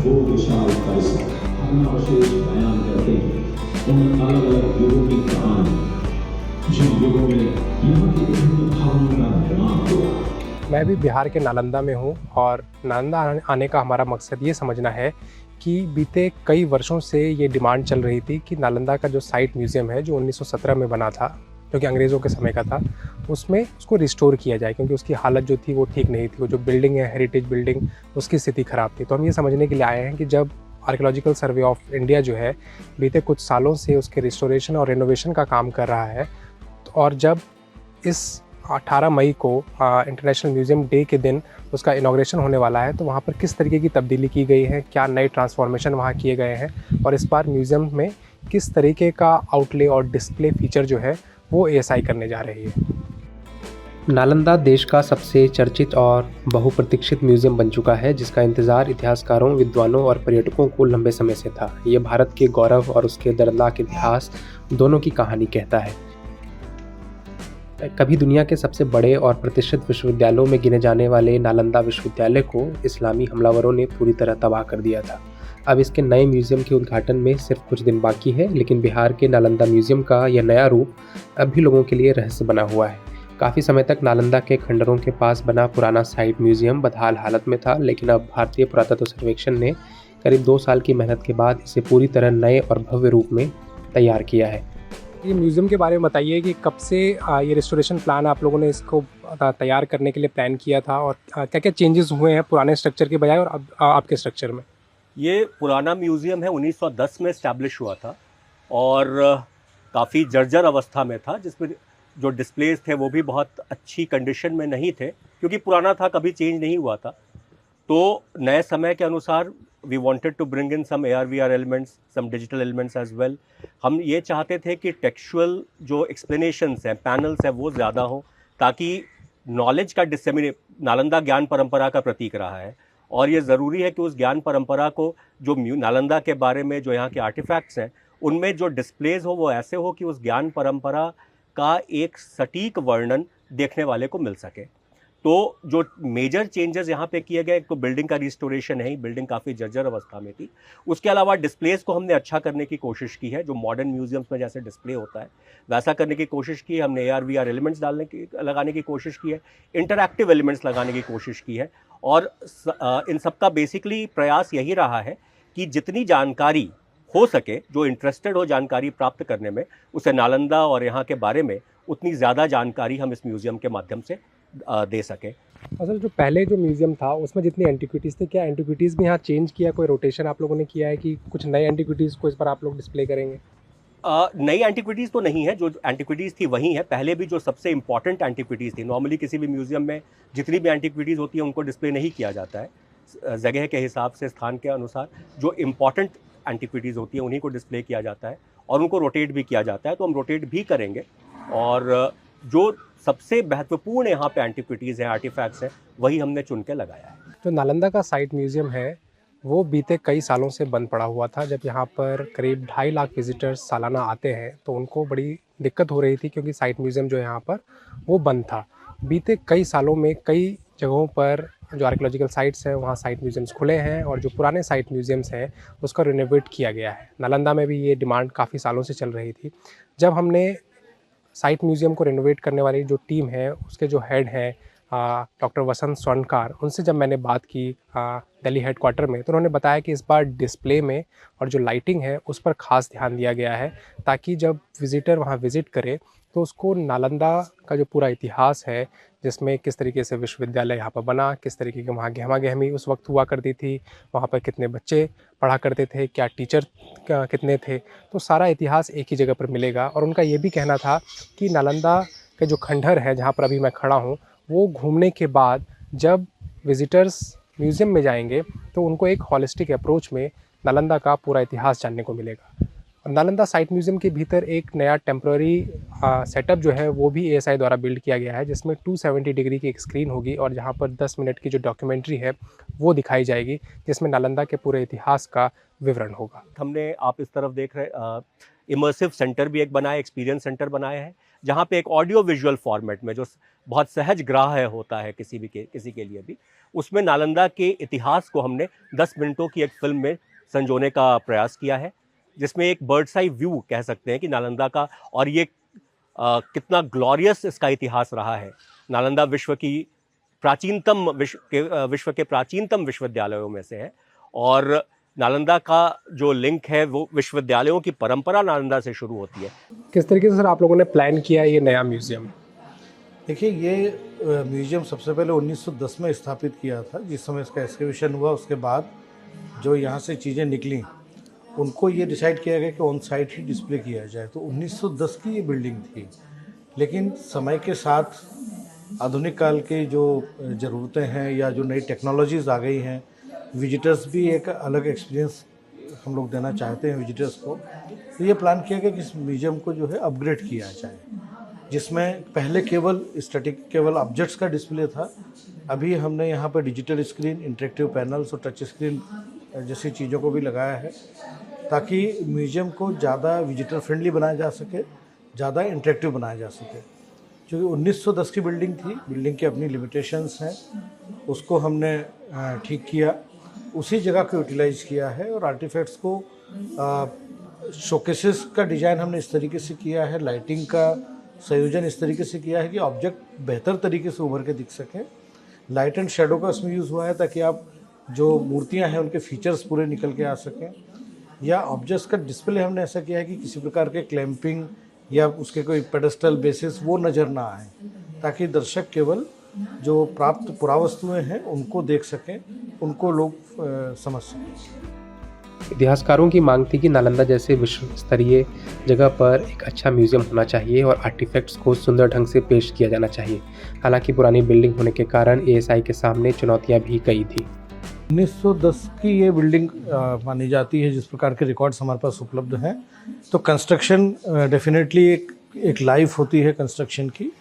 वो विशाल परिसर भावनावशेष बयान करते हैं उन अलग अलग युगों की कहानी जिन युगों में यहाँ की विभिन्न भावनाओं का निर्माण हुआ। मैं भी बिहार के नालंदा में हूँ और नालंदा आने का हमारा मकसद ये समझना है कि बीते कई वर्षों से ये डिमांड चल रही थी कि नालंदा का जो साइट म्यूज़ियम है जो 1917 में बना था, जो कि अंग्रेज़ों के समय का था, उसमें उसको रिस्टोर किया जाए क्योंकि उसकी हालत जो थी वो ठीक नहीं थी। वो जो बिल्डिंग है, हेरिटेज बिल्डिंग, उसकी स्थिति ख़राब थी। तो हम ये समझने के लिए आए हैं कि जब आर्कियोलॉजिकल सर्वे ऑफ इंडिया जो है बीते कुछ सालों से उसके रिस्टोरेशन और रेनोवेशन का काम कर रहा है, और जब इस 18 मई को इंटरनेशनल म्यूज़ियम डे के दिन उसका इनॉग्रेशन होने वाला है, तो वहाँ पर किस तरीके की तब्दीली की गई है, क्या नए ट्रांसफॉर्मेशन वहाँ किए गए हैं, और इस बार म्यूज़ियम में किस तरीके का आउटले और डिस्प्ले फीचर जो है वो एएसआई करने जा रही है। नालंदा देश का सबसे चर्चित और बहुप्रतीक्षित म्यूज़ियम बन चुका है, जिसका इंतज़ार इतिहासकारों, विद्वानों और पर्यटकों को लंबे समय से था। ये भारत के गौरव और उसके दर्दनाक इतिहास दोनों की कहानी कहता है। कभी दुनिया के सबसे बड़े और प्रतिष्ठित विश्वविद्यालयों में गिने जाने वाले नालंदा विश्वविद्यालय को इस्लामी हमलावरों ने पूरी तरह तबाह कर दिया था। अब इसके नए म्यूज़ियम के उद्घाटन में सिर्फ कुछ दिन बाकी है, लेकिन बिहार के नालंदा म्यूज़ियम का यह नया रूप अब भी लोगों के लिए रहस्य बना हुआ है। काफ़ी समय तक नालंदा के खंडरों के पास बना पुराना साइट म्यूज़ियम बदहाल हालत में था, लेकिन अब भारतीय पुरातत्व सर्वेक्षण ने करीब 2 साल की मेहनत के बाद इसे पूरी तरह नए और भव्य रूप में तैयार किया है। ये म्यूज़ियम के बारे में बताइए कि कब से ये रिस्टोरेशन प्लान आप लोगों ने इसको तैयार करने के लिए प्लान किया था, और क्या क्या चेंजेस हुए हैं पुराने स्ट्रक्चर के बजाय और अब आपके स्ट्रक्चर में? ये पुराना म्यूज़ियम है, 1910 में इस्टेब्लिश हुआ था और काफ़ी जर्जर अवस्था में था, जिसमें जो डिस्प्लेस थे वो भी बहुत अच्छी कंडीशन में नहीं थे क्योंकि पुराना था, कभी चेंज नहीं हुआ था। तो नए समय के अनुसार we wanted to bring in some AR/VR elements, some digital elements as well. हम ये चाहते थे कि टेक्सचुअल जो एक्सप्लेनेशंस हैं, पैनल्स हैं, वो ज़्यादा हो ताकि नॉलेज का डिसेमिनेट, नालंदा ज्ञान परंपरा का प्रतीक रहा है और ये ज़रूरी है कि उस ज्ञान परंपरा को, जो नालंदा के बारे में जो यहाँ के आर्टिफैक्ट्स हैं उनमें जो डिस्प्लेज हो वो ऐसे हो कि उस ज्ञान परंपरा का एक सटीक वर्णन देखने वाले को मिल सके। तो जो मेजर चेंजेस यहाँ पे किए गए, तो बिल्डिंग का रिस्टोरेशन है ही, बिल्डिंग काफ़ी जर्जर अवस्था में थी। उसके अलावा डिस्प्लेस को हमने अच्छा करने की कोशिश की है, जो मॉडर्न म्यूजियम्स में जैसे डिस्प्ले होता है वैसा करने की कोशिश की है। हमने AR/VR एलिमेंट्स लगाने की कोशिश की है, इंटरैक्टिव एलिमेंट्स लगाने की कोशिश की है, और इन सबका बेसिकली प्रयास यही रहा है कि जितनी जानकारी हो सके, जो इंटरेस्टेड हो जानकारी प्राप्त करने में, उसे नालंदा और यहाँ के बारे में उतनी ज़्यादा जानकारी हम इस म्यूज़ियम के माध्यम से दे सके। असल जो पहले जो म्यूज़ियम था उसमें जितनी एंटिक्विटीज़ थी, क्या एंटिक्विटीज़ भी यहाँ चेंज किया, कोई रोटेशन आप लोगों ने किया है कि कुछ नए एंटिक्विटीज़ को इस पर आप लोग डिस्प्ले करेंगे? नई एंटिक्विटीज़ तो नहीं है, जो एंटिक्विटीज़ थी वही है। पहले भी जो सबसे इंपॉर्टेंट एंटिक्विटीज़ थी, नॉर्मली किसी भी म्यूज़ियम में जितनी भी एंटिक्विटीज़ होती है उनको डिस्प्ले नहीं किया जाता है। जगह के हिसाब से, स्थान के अनुसार जो इम्पॉर्टेंट एंटिक्विटीज़ होती है उन्हीं को डिस्प्ले किया जाता है और उनको रोटेट भी किया जाता है। तो हम रोटेट भी करेंगे, और जो सबसे महत्वपूर्ण यहाँ पे एंटिक्विटीज़ हैं, आर्टिफैक्ट्स हैं, वही हमने चुन के लगाया है। जो नालंदा का साइट म्यूज़ियम है वो बीते कई सालों से बंद पड़ा हुआ था। जब यहाँ पर करीब 2.5 लाख विजिटर्स सालाना आते हैं तो उनको बड़ी दिक्कत हो रही थी क्योंकि साइट म्यूज़ियम जो यहाँ पर वो बंद था। बीते कई सालों में कई जगहों पर जो आर्कियोलॉजिकल साइट्स हैं वहाँ साइट म्यूज़ियम्स खुले हैं, और जो पुराने साइट म्यूज़ियम्स हैं उसका रिनोवेट किया गया है। नालंदा में भी ये डिमांड काफ़ी सालों से चल रही थी। जब हमने साइट म्यूज़ियम को रिनोवेट करने वाली जो टीम है उसके जो हेड हैं डॉक्टर वसंत स्वर्णकार, उनसे जब मैंने बात की दिल्ली हेडक्वार्टर में, तो उन्होंने बताया कि इस बार डिस्प्ले में और जो लाइटिंग है उस पर ख़ास ध्यान दिया गया है ताकि जब विज़िटर वहाँ विज़िट करे तो उसको नालंदा का जो पूरा इतिहास है, जिसमें किस तरीके से विश्वविद्यालय यहाँ पर बना, किस तरीके की वहाँ गहमा गहमी उस वक्त हुआ करती थी, वहाँ पर कितने बच्चे पढ़ा करते थे, क्या टीचर कितने थे, तो सारा इतिहास एक ही जगह पर मिलेगा। और उनका ये भी कहना था कि नालंदा के जो खंडहर है जहाँ पर अभी मैं खड़ा हूँ, वो घूमने के बाद जब विज़िटर्स म्यूज़ियम में जाएंगे तो उनको एक हॉलिस्टिक अप्रोच में नालंदा का पूरा इतिहास जानने को मिलेगा। और नालंदा साइट म्यूज़ियम के भीतर एक नया टेम्प्रेरी सेटअप जो है वो भी ASI द्वारा बिल्ड किया गया है, जिसमें 270 डिग्री की एक स्क्रीन होगी और जहाँ पर 10 मिनट की जो डॉक्यूमेंट्री है वो दिखाई जाएगी, जिसमें नालंदा के पूरे इतिहास का विवरण होगा। हमने, आप इस तरफ देख रहे, इमर्सिव सेंटर भी एक बनाया, एक्सपीरियंस सेंटर बनाया है, जहाँ पे एक ऑडियो विजुअल फॉर्मेट में जो बहुत सहज ग्राह्य होता है किसी के लिए भी, उसमें नालंदा के इतिहास को हमने 10 मिनटों की एक फिल्म में संजोने का प्रयास किया है, जिसमें एक बर्ड्स आई व्यू कह सकते हैं कि नालंदा का, और ये कितना ग्लोरियस इसका इतिहास रहा है। नालंदा विश्व के प्राचीनतम विश्वविद्यालयों में से है, और नालंदा का जो लिंक है वो विश्वविद्यालयों की परंपरा नालंदा से शुरू होती है। किस तरीके से सर आप लोगों ने प्लान किया ये नया म्यूज़ियम? देखिए, ये म्यूज़ियम सबसे पहले 1910 में स्थापित किया था। जिस समय इसका एक्सकेवेशन हुआ उसके बाद जो यहाँ से चीज़ें निकली उनको ये डिसाइड किया गया कि ऑन साइट ही डिस्प्ले किया जाए। तो 1910 की ये बिल्डिंग थी, लेकिन समय के साथ आधुनिक काल के जो ज़रूरतें हैं या जो नई टेक्नोलॉजीज़ आ गई हैं, विजिटर्स भी एक अलग एक्सपीरियंस हम लोग देना चाहते हैं विजिटर्स को। तो ये प्लान किया गया कि इस म्यूज़ियम को जो है अपग्रेड किया जाए, जिसमें पहले केवल स्टैटिक केवल ऑब्जेक्ट्स का डिस्प्ले था। अभी हमने यहाँ पर डिजिटल स्क्रीन, इंटरेक्टिव पैनल्स और टच स्क्रीन जैसी चीज़ों को भी लगाया है, ताकि म्यूज़ियम को ज़्यादा विजिटर फ्रेंडली बनाया जा सके, ज़्यादा इंटरेक्टिव बनाया जा सके। क्योंकि 1910 की बिल्डिंग थी, बिल्डिंग की अपनी लिमिटेशंस हैं, उसको हमने ठीक किया, उसी जगह को यूटिलाइज़ किया है। और आर्टिफैक्ट्स को शोकेसेस का डिज़ाइन हमने इस तरीके से किया है, लाइटिंग का संयोजन इस तरीके से किया है कि ऑब्जेक्ट बेहतर तरीके से उभर के दिख सकें। लाइट एंड शेडो का इसमें यूज़ हुआ है ताकि आप जो मूर्तियां हैं उनके फीचर्स पूरे निकल के आ सकें। या ऑब्जेक्ट्स का डिस्प्ले हमने ऐसा किया है कि किसी प्रकार के क्लैंपिंग या उसके कोई पेडेस्टल बेसिस वो नज़र ना आए, ताकि दर्शक केवल जो प्राप्त पुरावस्तुएं हैं उनको देख सकें, उनको लोग समझ सकें। इतिहासकारों की मांग थी कि नालंदा जैसे विश्व स्तरीय जगह पर एक अच्छा म्यूज़ियम होना चाहिए और आर्टिफैक्ट्स को सुंदर ढंग से पेश किया जाना चाहिए। हालांकि पुरानी बिल्डिंग होने के कारण एएसआई के सामने चुनौतियां भी कई थी। 1910 की ये बिल्डिंग मानी जाती है, जिस प्रकार के रिकॉर्ड्स हमारे पास उपलब्ध हैं। तो कंस्ट्रक्शन डेफिनेटली एक लाइफ होती है कंस्ट्रक्शन की,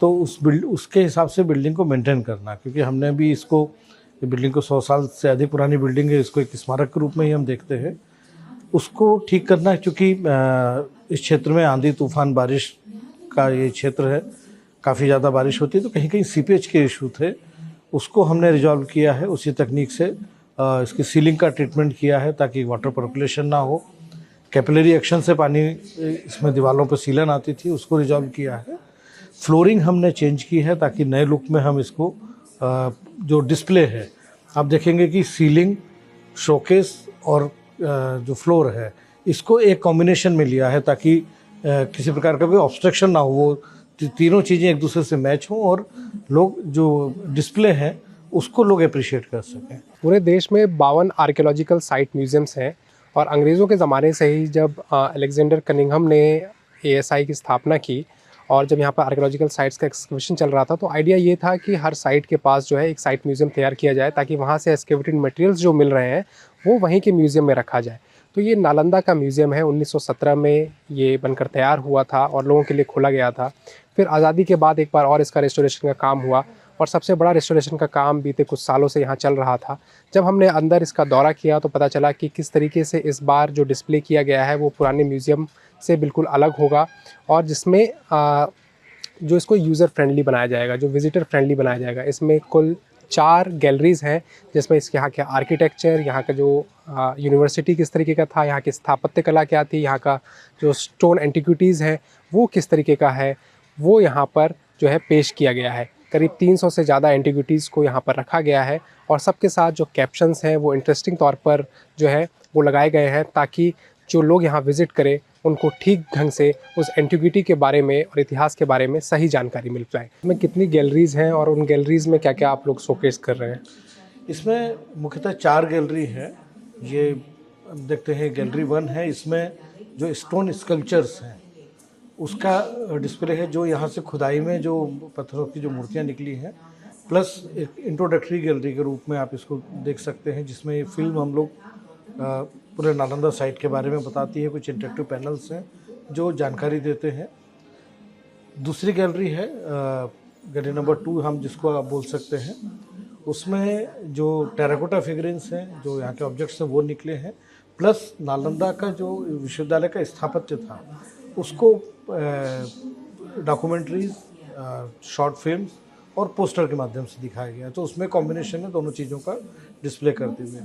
तो उसके हिसाब से बिल्डिंग को मेंटेन करना, क्योंकि हमने भी इसको बिल्डिंग को 100 साल से अधिक पुरानी बिल्डिंग है, इसको एक स्मारक के रूप में ही हम देखते हैं। उसको ठीक करना, क्योंकि इस क्षेत्र में आंधी तूफान बारिश का ये क्षेत्र है, काफ़ी ज़्यादा बारिश होती है, तो कहीं कहीं सीपेज के इशू थे, उसको हमने रिजॉल्व किया है। उसी तकनीक से इसकी सीलिंग का ट्रीटमेंट किया है ताकि वाटर पर्कुलेशन ना हो। कैपिलरी एक्शन से पानी इसमें दीवारों पर सीलन आती थी, उसको रिजॉल्व किया है। फ्लोरिंग हमने चेंज की है ताकि नए लुक में हम इसको जो डिस्प्ले है, आप देखेंगे कि सीलिंग, शोकेस और जो फ्लोर है, इसको एक कॉम्बिनेशन में लिया है ताकि किसी प्रकार का कोई ऑब्स्ट्रक्शन ना हो, वो तीनों चीज़ें एक दूसरे से मैच हों और लोग जो डिस्प्ले है उसको लोग अप्रिशिएट कर सकें। पूरे देश में 52 आर्कियोलॉजिकल साइट म्यूज़ियम्स हैं, और अंग्रेज़ों के ज़माने से ही जब अलेक्जेंडर कनिंघम ने एएसआई की स्थापना की और जब यहाँ पर आर्कियोलॉजिकल साइट्स का एक्सकवेशन चल रहा था, तो आइडिया ये था कि हर साइट के पास जो है एक साइट म्यूज़ियम तैयार किया जाए, ताकि वहाँ से एक्सकेवेटेड मटेरियल्स जो मिल रहे हैं वो वहीं के म्यूज़ियम में रखा जाए। तो ये नालंदा का म्यूज़ियम है, 1917 में ये बनकर तैयार हुआ था और लोगों के लिए खोला गया था। फिर आज़ादी के बाद एक बार और इसका रेस्टोरेशन का काम हुआ, और सबसे बड़ा रेस्टोरेशन का काम बीते कुछ सालों से यहाँ चल रहा था। जब हमने अंदर इसका दौरा किया तो पता चला कि किस तरीके से इस बार जो डिस्प्ले किया गया है वो पुराने म्यूज़ियम से बिल्कुल अलग होगा, और जिसमें जो इसको यूज़र फ्रेंडली बनाया जाएगा, जो विज़िटर फ्रेंडली बनाया जाएगा। इसमें कुल 4 गैलरीज़ हैं, जिसमें इसके यहाँ के आर्किटेक्चर, यहाँ का जो यूनिवर्सिटी किस तरीके का था, यहाँ की स्थापत्य कला क्या थी, यहाँ का जो स्टोन एंटिक्विटीज़ है वो किस तरीके का है, वो यहाँ पर जो है पेश किया गया है। करीब 300 से ज़्यादा एंटिक्विटीज़ को यहाँ पर रखा गया है, और सबके साथ जो कैप्शंस हैं वो इंटरेस्टिंग तौर पर जो है वो लगाए गए हैं, ताकि जो लोग यहाँ विज़िट करें उनको ठीक ढंग से उस एंटिक्विटी के बारे में और इतिहास के बारे में सही जानकारी मिल पाए। इसमें कितनी गैलरीज़ हैं और उन गैलरीज़ में क्या क्या आप लोग शोकेस कर रहे हैं? इसमें मुख्यतः 4 गैलरी है। ये देखते हैं, गैलरी 1 है, इसमें जो स्टोन स्कल्पचर्स हैं उसका डिस्प्ले है, जो यहाँ से खुदाई में जो पत्थरों की जो मूर्तियाँ निकली हैं, प्लस एक इंट्रोडक्टरी गैलरी के रूप में आप इसको देख सकते हैं, जिसमें ये फिल्म हम लोग पूरे नालंदा साइट के बारे में बताती है। कुछ इंटरेक्टिव पैनल्स हैं जो जानकारी देते हैं। दूसरी गैलरी है गैलरी नंबर 2 हम जिसको आप बोल सकते हैं, उसमें जो टेराकोटा फिगरिन्स हैं, जो यहाँ के ऑब्जेक्ट्स हैं वो निकले हैं, प्लस नालंदा का जो विश्वविद्यालय का स्थापत्य था उसको डॉक्यूमेंट्रीज, शॉर्ट फिल्म और पोस्टर के माध्यम से दिखाया गया। तो उसमें कॉम्बिनेशन है दोनों चीज़ों का डिस्प्ले करते हुए।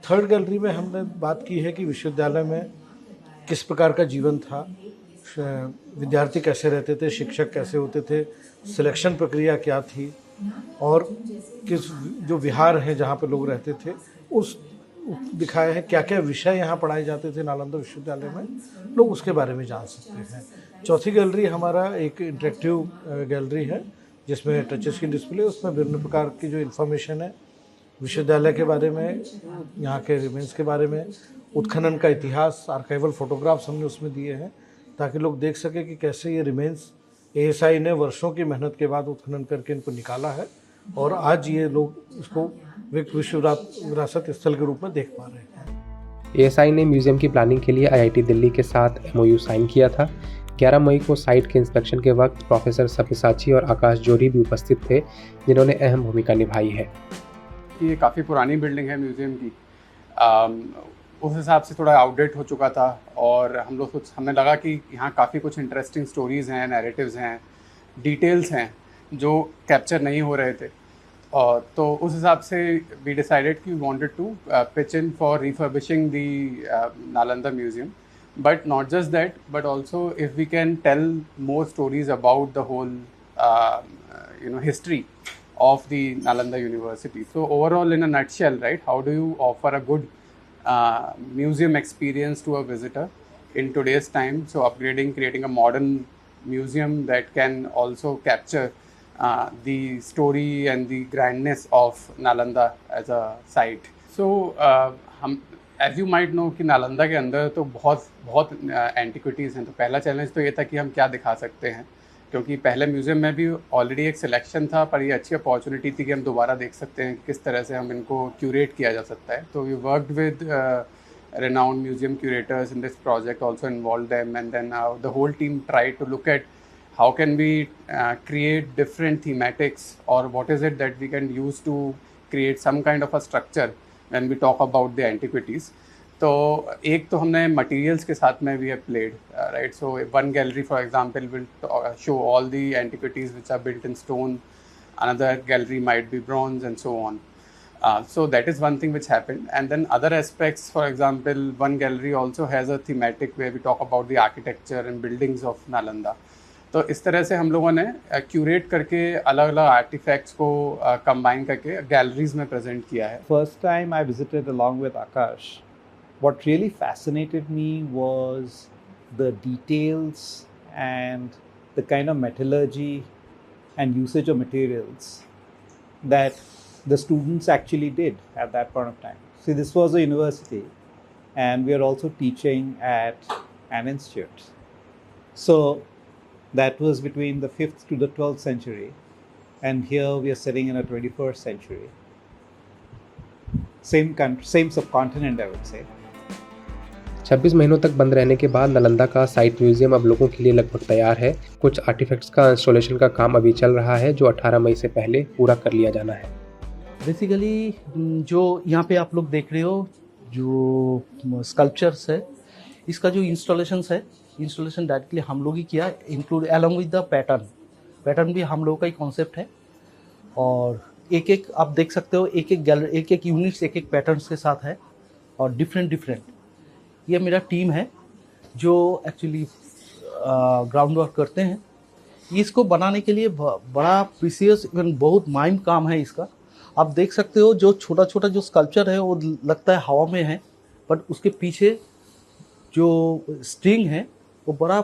थर्ड गैलरी में हमने बात की है कि विश्वविद्यालय में किस प्रकार का जीवन था, विद्यार्थी कैसे रहते थे, शिक्षक कैसे होते थे, सिलेक्शन प्रक्रिया क्या थी, और किस जो विहार हैं जहाँ पे लोग रहते थे उस दिखाया है। क्या क्या विषय यहाँ पढ़ाए जाते थे नालंदा विश्वविद्यालय में, लोग उसके बारे में जान सकते हैं। चौथी गैलरी हमारा एक इंटरेक्टिव गैलरी है जिसमें टच स्क्रीन डिस्प्ले, उसमें विभिन्न प्रकार की जो इन्फॉर्मेशन है विश्वविद्यालय के बारे में, यहाँ के रिमेन्स के बारे में, उत्खनन का इतिहास, आर्काइवल फोटोग्राफ्स हमने उसमें दिए हैं ताकि लोग देख सकें कि कैसे ये रिमेन्स ASI ने वर्षों की मेहनत के बाद उत्खनन करके इनको निकाला है और आज ये लोग इसको विश्व विरासत स्थल के रूप में देख पा रहे हैं। ASI ने म्यूज़ियम की प्लानिंग के लिए IIT दिल्ली के साथ MOU साइन किया था। 11 मई को साइट के इंस्पेक्शन के वक्त प्रोफेसर सब्यसाची और आकाश जोरी भी उपस्थित थे, जिन्होंने अहम भूमिका निभाई है। ये काफ़ी पुरानी बिल्डिंग है म्यूज़ियम की, उस हिसाब से थोड़ा आउटडेट हो चुका था और हमें लगा कि यहाँ काफ़ी कुछ इंटरेस्टिंग स्टोरीज़ हैं, नैरेटिव्स हैं, डिटेल्स हैं जो कैप्चर नहीं हो रहे थे। और तो उस हिसाब से वी डिसाइडेड कि we wanted to pitch in for refurbishing the Nalanda museum, but not just that, but also if we can tell more stories about the whole history of the Nalanda University. So overall, in a nutshell, right, how do you offer a good museum experience to a visitor in today's time? So upgrading, creating a modern museum that can also capture the story and the grandness of Nalanda as a site. So as you might know कि नालंदा के अंदर तो बहुत antiquities हैं। तो पहला challenge तो ये था कि हम क्या दिखा सकते हैं, क्योंकि पहले म्यूज़ियम में भी ऑलरेडी एक सिलेक्शन था, पर ये अच्छी अपॉर्चुनिटी थी कि हम दोबारा देख सकते हैं किस तरह से हम इनको क्यूरेट किया जा सकता है। तो we worked with renowned museum curators in this project, also involved them, and then the whole team tried to look at how can we create different thematics, or what is it that we can use to create some kind of a structure when we talk about the antiquities. तो एक तो हमने materials के साथ में we have played, right? So one gallery, for example, will show all the antiquities which are built in stone. Another gallery might be bronze, and so on. So that is one thing which happened. And then other aspects, for example, one gallery also has a thematic where we talk about the architecture and buildings of Nalanda. तो इस तरह से हम लोगों ने curate करके अलग अलग आर्टिफैक्ट्स को कंबाइन करके गैलरीज में प्रेजेंट किया है. First time I visited along with Akash, what really fascinated me was the details and the kind of metallurgy and usage of materials that the students actually did at that point of time. See, this was a university and we are also teaching at an institute. So that was between the 5th to the 12th century, and here we are sitting in a 21st century. Same country, same subcontinent, I would say. 26 महीनों तक बंद रहने के बाद नालंदा का site museum अब लोगों के लिए लगभग तैयार है. कुछ आर्टिफैक्ट्स का इंस्टॉलेशन का काम अभी चल रहा है, जो 18 मई से पहले पूरा कर लिया जाना है. बेसिकली जो यहाँ पे आप लोग देख रहे हो, जो स्कल्पचर्स है, इसका जो इंस्टॉलेशन डायरेक्टली हम लोग ही किया, include along with the pattern भी हम लोगों का ही कॉन्सेप्ट है. और एक आप देख सकते हो, एक यूनिट्स एक पैटर्न्स के साथ है और डिफरेंट. ये मेरा टीम है जो एक्चुअली ग्राउंड वर्क करते हैं. इसको बनाने के लिए बड़ा प्रीसियस, इवन बहुत माइम काम है इसका. आप देख सकते हो जो छोटा जो स्कल्पचर है वो लगता है हवा में है, बट उसके पीछे जो स्ट्रिंग है वो बड़ा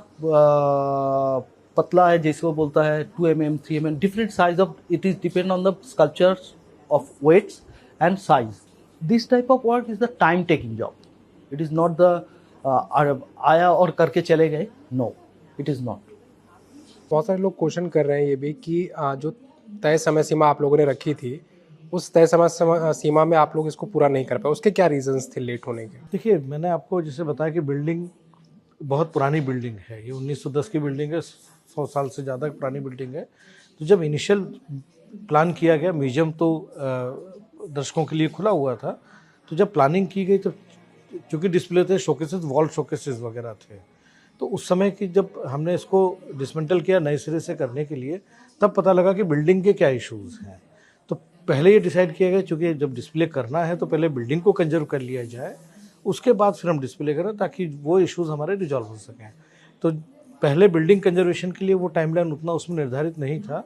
पतला है, जैसे वो बोलता है 2 mm 3 mm, different size of it is depend on the sculptures of weights and size. This type of work is the time taking job. It is not the आया और करके चले गए. No, it is not. बहुत सारे लोग question कर रहे हैं ये भी कि जो तय समय सीमा आप लोगों ने रखी थी, उस तय समय सीमा में आप लोग इसको पूरा नहीं कर पाए. उसके क्या रीजंस थे लेट होने के? देखिए, मैंने आपको जैसे बताया कि बिल्डिंग बहुत पुरानी बिल्डिंग है. ये 1910 की बिल्डिंग है, 100 साल से ज़्यादा पुरानी बिल्डिंग है. तो जब इनिशियल प्लान किया गया, म्यूजियम तो दर्शकों के लिए खुला हुआ था. तो जब प्लानिंग की गई तो क्योंकि डिस्प्ले थे, शोकेसेस, वॉल शोकेसेस वगैरह थे, तो उस समय की जब हमने इसको डिसमेंटल किया नए सिरे से करने के लिए, तब पता लगा कि बिल्डिंग के क्या इश्यूज़ हैं। तो पहले ये डिसाइड किया गया, चूँकि जब डिस्प्ले करना है तो पहले बिल्डिंग को कंजर्व कर लिया जाए, उसके बाद फिर हम डिस्प्ले करें, ताकि वो इश्यूज़ हमारे रिजॉल्व हो सकें। तो पहले बिल्डिंग कंजर्वेशन के लिए वो टाइमलाइन उतना उसमें निर्धारित नहीं था,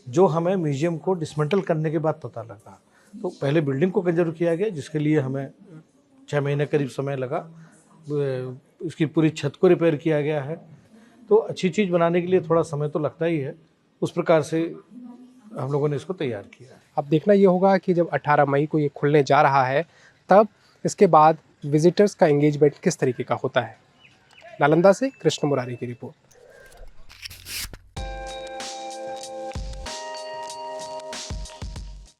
जो हमें म्यूजियम को डिसमेंटल करने के बाद पता लगा। तो पहले बिल्डिंग को कंजर्व किया गया, जिसके लिए हमें 6 महीने करीब समय लगा। इसकी पूरी छत को रिपेयर किया गया है। तो अच्छी चीज़ बनाने के लिए थोड़ा समय तो लगता ही है, उस प्रकार से हम लोगों ने इसको तैयार किया है। अब देखना ये होगा कि जब 18 मई को ये खुलने जा रहा है, तब इसके बाद विजिटर्स का एंगेजमेंट किस तरीके का होता है। नालंदा से कृष्ण मुरारी की रिपोर्ट।